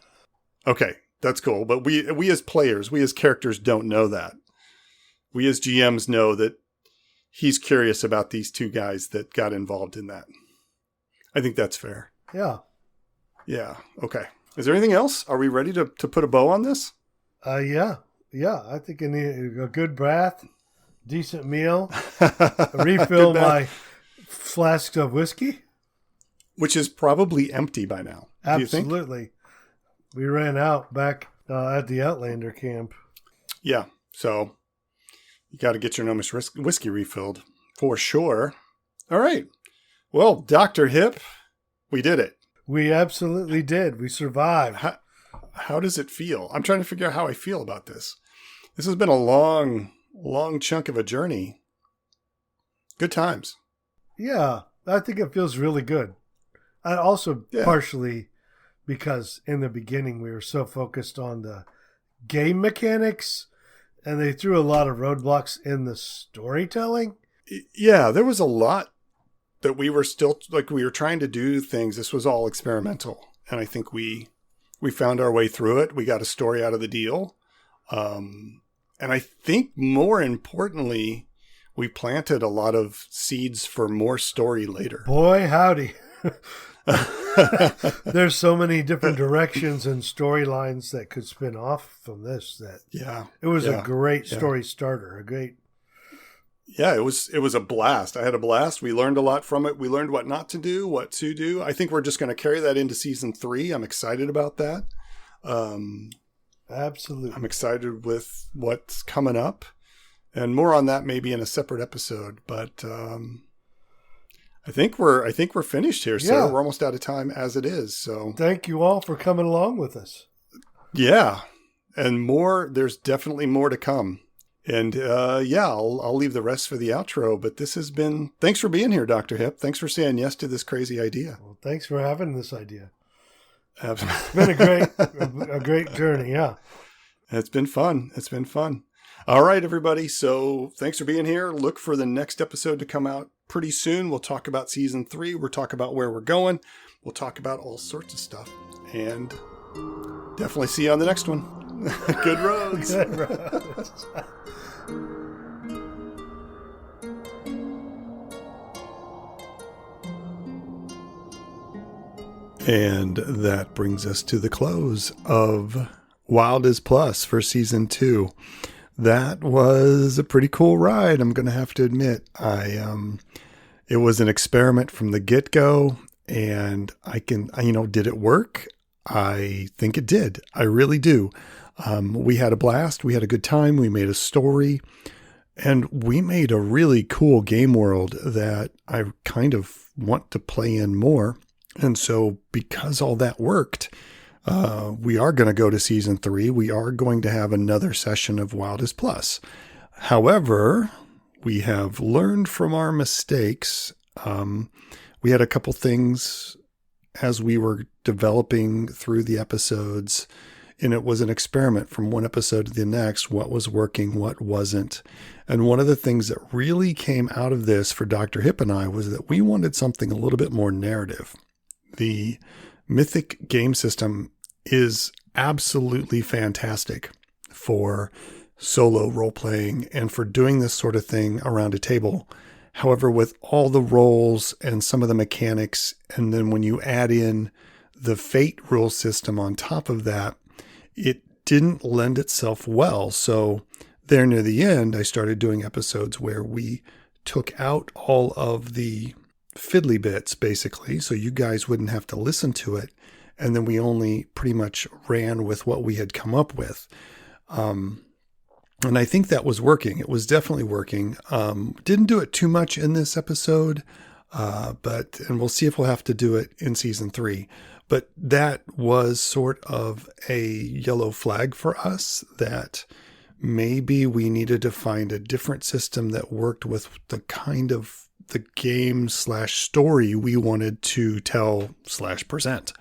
Okay, that's cool. But we as players, we as characters don't know that. We as GMs know that he's curious about these two guys that got involved in that. I think that's fair. Yeah. Yeah. Okay. Is there anything else? Are we ready to put a bow on this? Yeah. Yeah. I think I need a good bath, decent meal, refill my flask of whiskey. Which is probably empty by now. Absolutely. We ran out back at the Outlander camp. Yeah. So you got to get your gnomish whiskey refilled for sure. All right. Well, Dr. Hip, we did it. We absolutely did. We survived. How does it feel? I'm trying to figure out how I feel about this. This has been a long chunk of a journey. Good times. Yeah, I think it feels really good. And also partially because in the beginning we were so focused on the game mechanics and they threw a lot of roadblocks in the storytelling. Yeah, there was a lot that we were still, we were trying to do things. This was all experimental. And I think we found our way through it. We got a story out of the deal. And I think more importantly, we planted a lot of seeds for more story later. Boy, howdy. There's so many different directions and storylines that could spin off from this that it was a great story starter. It was a blast. I had a blast. We learned a lot from it. We learned what not to do, what to do. I think we're just going to carry that into season 3. I'm excited about that. Absolutely. I'm excited with what's coming up, and more on that maybe in a separate episode. But I think we're finished here, sir. We're almost out of time as it is. So thank you all for coming along with us. Yeah, and more. There's definitely more to come. And I'll leave the rest for the outro. But this has been. Thanks for being here, Dr. Hip. Thanks for saying yes to this crazy idea. Well, thanks for having this idea. Absolutely. It's been a great journey. Yeah. It's been fun. It's been fun. All right, everybody. So thanks for being here. Look for the next episode to come out pretty soon. We'll talk about season 3. We'll talk about where we're going. We'll talk about all sorts of stuff. And definitely see you on the next one. Good roads. Good roads. And that brings us to the close of Wild is Plus for season 2. That was a pretty cool ride, I'm going to have to admit. It was an experiment from the get-go, and did it work? I think it did. I really do. We had a blast. We had a good time. We made a story, and we made a really cool game world that I kind of want to play in more. And so because all that worked, we are going to go to season 3. We are going to have another session of Wild is Plus. However, we have learned from our mistakes. We had a couple things as we were developing through the episodes, and it was an experiment from one episode to the next, what was working, what wasn't. And one of the things that really came out of this for Dr. Hip and I was that we wanted something a little bit more narrative. The Mythic game system is absolutely fantastic for solo role-playing and for doing this sort of thing around a table. However, with all the roles and some of the mechanics, and then when you add in the fate rule system on top of that, it didn't lend itself well. So there near the end, I started doing episodes where we took out all of the fiddly bits, basically, so you guys wouldn't have to listen to it. And then we only pretty much ran with what we had come up with. And I think that was working. It was definitely working. Didn't do it too much in this episode, and we'll see if we'll have to do it in season 3. But that was sort of a yellow flag for us that maybe we needed to find a different system that worked with the kind of the game/story we wanted to tell/present.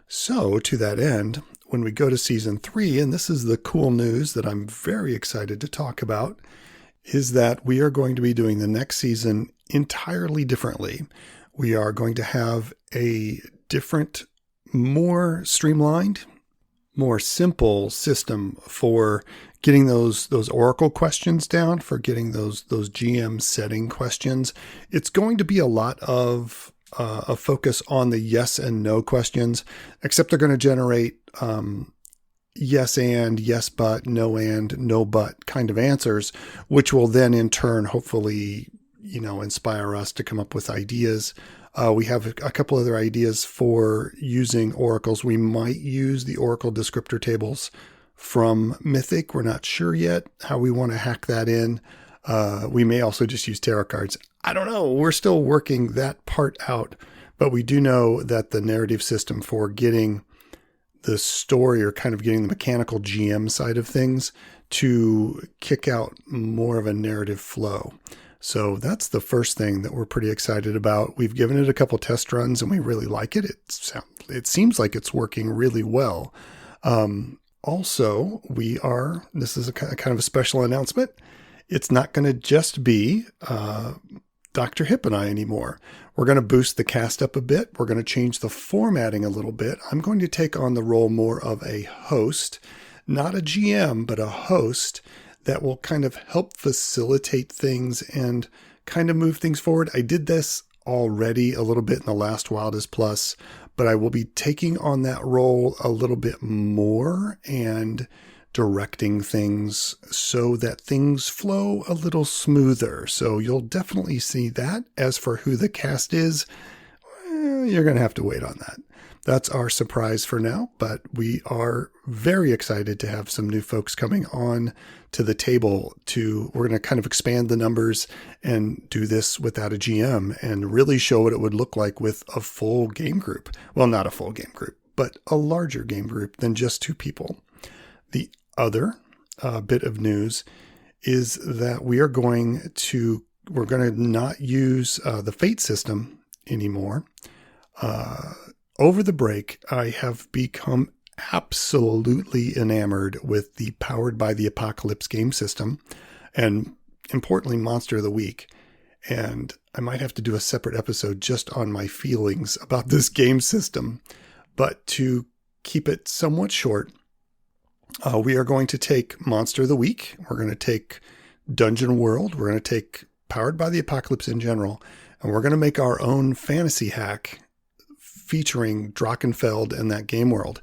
So to that end, when we go to season 3, and this is the cool news that I'm very excited to talk about, is that we are going to be doing the next season entirely differently. We are going to have a different, more streamlined, more simple system for getting those Oracle questions down, for getting those GM setting questions. It's going to be a lot of a focus on the yes and no questions, except they're going to generate yes and, yes but, no and, no but kind of answers, which will then in turn hopefully inspire us to come up with ideas. We have a couple other ideas for using oracles. We might use the Oracle descriptor tables from Mythic. We're not sure yet how we want to hack that in. We may also just use tarot cards. I don't know. We're still working that part out, but we do know that the narrative system for getting the story, or kind of getting the mechanical GM side of things, to kick out more of a narrative flow. So that's the first thing that we're pretty excited about. We've given it a couple test runs and we really like it. It seems like it's working really well. Also, this is a kind of a special announcement. It's not going to just be Dr. Hip and I anymore. We're going to boost the cast up a bit. We're going to change the formatting a little bit. I'm going to take on the role more of a host, not a GM, but a host that will kind of help facilitate things and kind of move things forward. I did this already a little bit in the last Wild is Plus, but I will be taking on that role a little bit more and directing things so that things flow a little smoother. So you'll definitely see that. As for who the cast is, you're going to have to wait on that. That's our surprise for now, but we are very excited to have some new folks coming on to the table. We're going to kind of expand the numbers and do this without a GM and really show what it would look like with a full game group. Well, not a full game group, but a larger game group than just 2 people. The other bit of news is that we're going to not use the fate system anymore. Over the break, I have become absolutely enamored with the Powered by the Apocalypse game system, and importantly, Monster of the Week. And I might have to do a separate episode just on my feelings about this game system. But to keep it somewhat short, we are going to take Monster of the Week. We're going to take Dungeon World. We're going to take Powered by the Apocalypse in general. And we're going to make our own fantasy hack featuring Drachenfeld and that game world.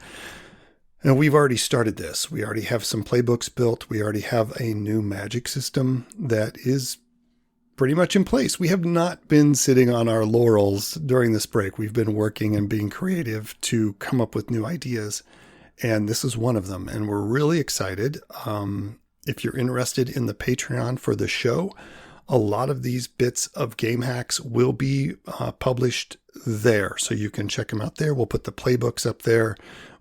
And we've already started this. We already have some playbooks built. We already have a new magic system that is pretty much in place. We have not been sitting on our laurels during this break. We've been working and being creative to come up with new ideas. And this is one of them. And we're really excited. If you're interested in the Patreon for the show, a lot of these bits of game hacks will be published there. So you can check them out there. We'll put the playbooks up there.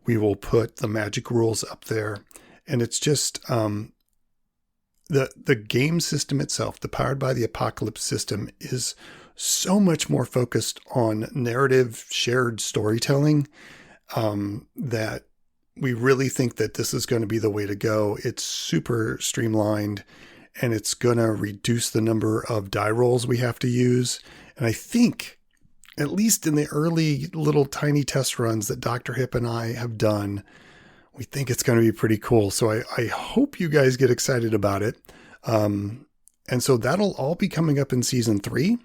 We will put the magic rules up there. And it's just the game system itself, the Powered by the Apocalypse system, is so much more focused on narrative shared storytelling that we really think that this is going to be the way to go. It's super streamlined, and it's going to reduce the number of die rolls we have to use. And I think, at least in the early little tiny test runs that Dr. Hip and I have done, we think it's going to be pretty cool. So I hope you guys get excited about it. And so that'll all be coming up in season 3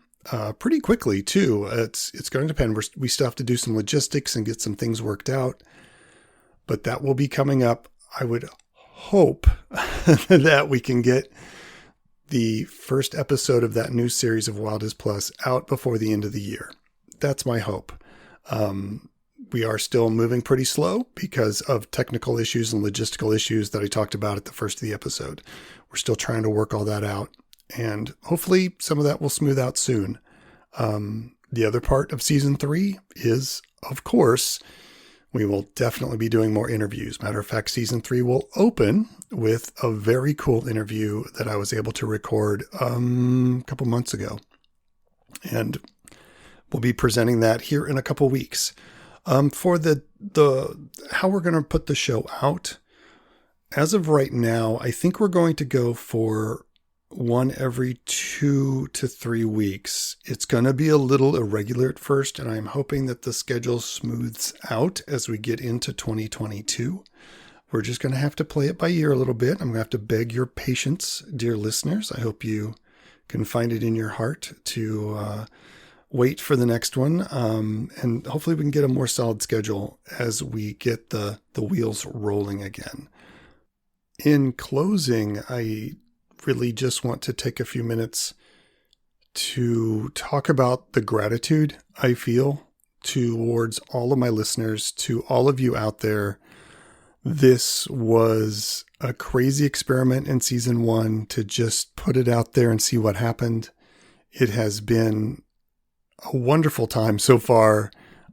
pretty quickly too. It's going to depend. We still have to do some logistics and get some things worked out, but that will be coming up. I would hope that we can get the first episode of that new series of Wild is Plus out before the end of the year. That's my hope. We are still moving pretty slow because of technical issues and logistical issues that I talked about at the first of the episode. We're still trying to work all that out, and hopefully some of that will smooth out soon. The other part of season 3 is, of course, we will definitely be doing more interviews. Matter of fact, season 3 will open with a very cool interview that I was able to record a couple months ago. And we'll be presenting that here in a couple weeks. For the how we're going to put the show out, as of right now, I think we're going to go for one every 2 to 3 weeks. It's going to be a little irregular at first, and I'm hoping that the schedule smooths out as we get into 2022. We're just going to have to play it by ear a little bit. I'm going to have to beg your patience, dear listeners. I hope you can find it in your heart to wait for the next one. And hopefully we can get a more solid schedule as we get the wheels rolling again. In closing, I really just want to take a few minutes to talk about the gratitude I feel towards all of my listeners, to all of you out there. This was a crazy experiment in season 1 to just put it out there and see what happened. It has been a wonderful time so far.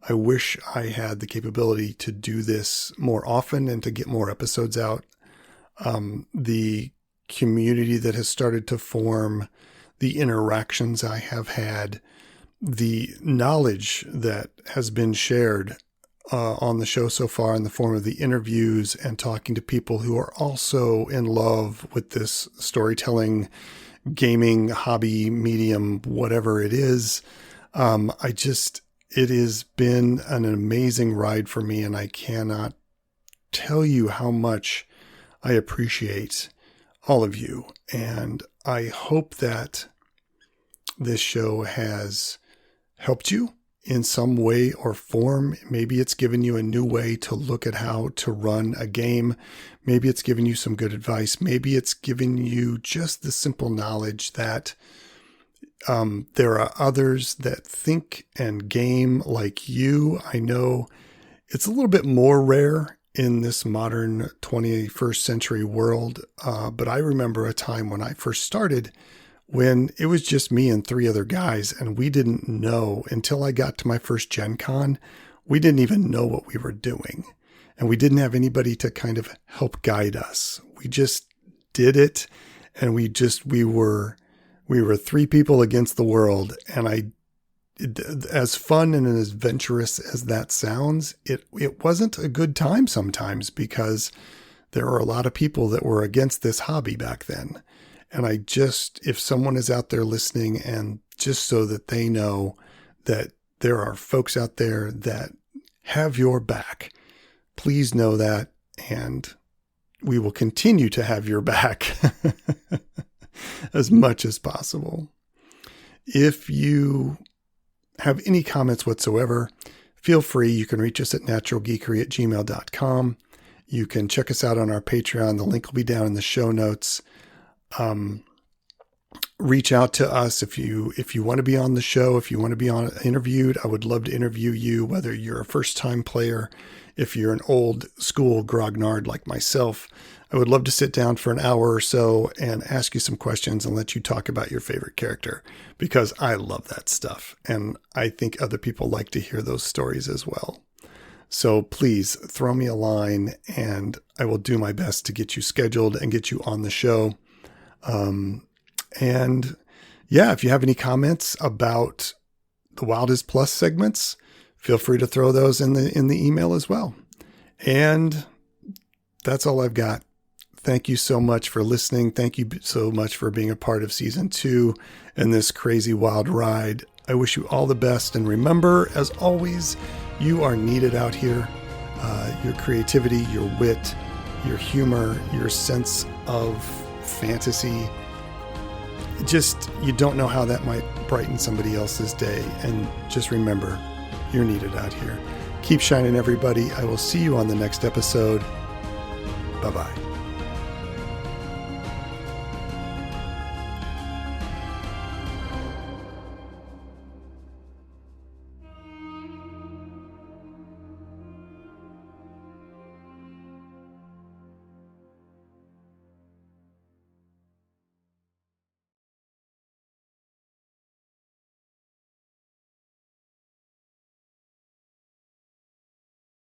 I wish I had the capability to do this more often and to get more episodes out. The community that has started to form, the interactions I have had, the knowledge that has been shared on the show so far in the form of the interviews and talking to people who are also in love with this storytelling, gaming, hobby, medium, whatever it is. It has been an amazing ride for me, and I cannot tell you how much I appreciate all of you. And I hope that this show has helped you in some way or form. Maybe it's given you a new way to look at how to run a game. Maybe it's given you some good advice. Maybe it's given you just the simple knowledge that there are others that think and game like you. I know it's a little bit more rare in this modern 21st century world. But I remember a time when I first started when it was just me and 3 other guys, and we didn't know until I got to my first Gen Con. We didn't even know what we were doing, and we didn't have anybody to kind of help guide us. We just did it. And we were 3 people against the world. And I as fun and as adventurous as that sounds, it wasn't a good time sometimes, because there are a lot of people that were against this hobby back then. And if someone is out there listening, and just so that they know that there are folks out there that have your back, please know that. And we will continue to have your back as much as possible. If you have any comments whatsoever, feel free. You can reach us at naturalgeekery@gmail.com. You can check us out on our Patreon. The link will be down in the show notes. Reach out to us if you want to be on the show, if you want to be interviewed. I would love to interview you, whether you're a first-time player, if you're an old school grognard like myself. I would love to sit down for an hour or so and ask you some questions and let you talk about your favorite character, because I love that stuff. And I think other people like to hear those stories as well. So please throw me a line, and I will do my best to get you scheduled and get you on the show. And yeah, if you have any comments about the Wild is Plus segments, feel free to throw those in the email as well. And that's all I've got. Thank you so much for listening. Thank you so much for being a part of season 2 and this crazy wild ride. I wish you all the best. And remember, as always, you are needed out here. Your creativity, your wit, your humor, your sense of fantasy. You don't know how that might brighten somebody else's day. And just remember, you're needed out here. Keep shining, everybody. I will see you on the next episode. Bye-bye.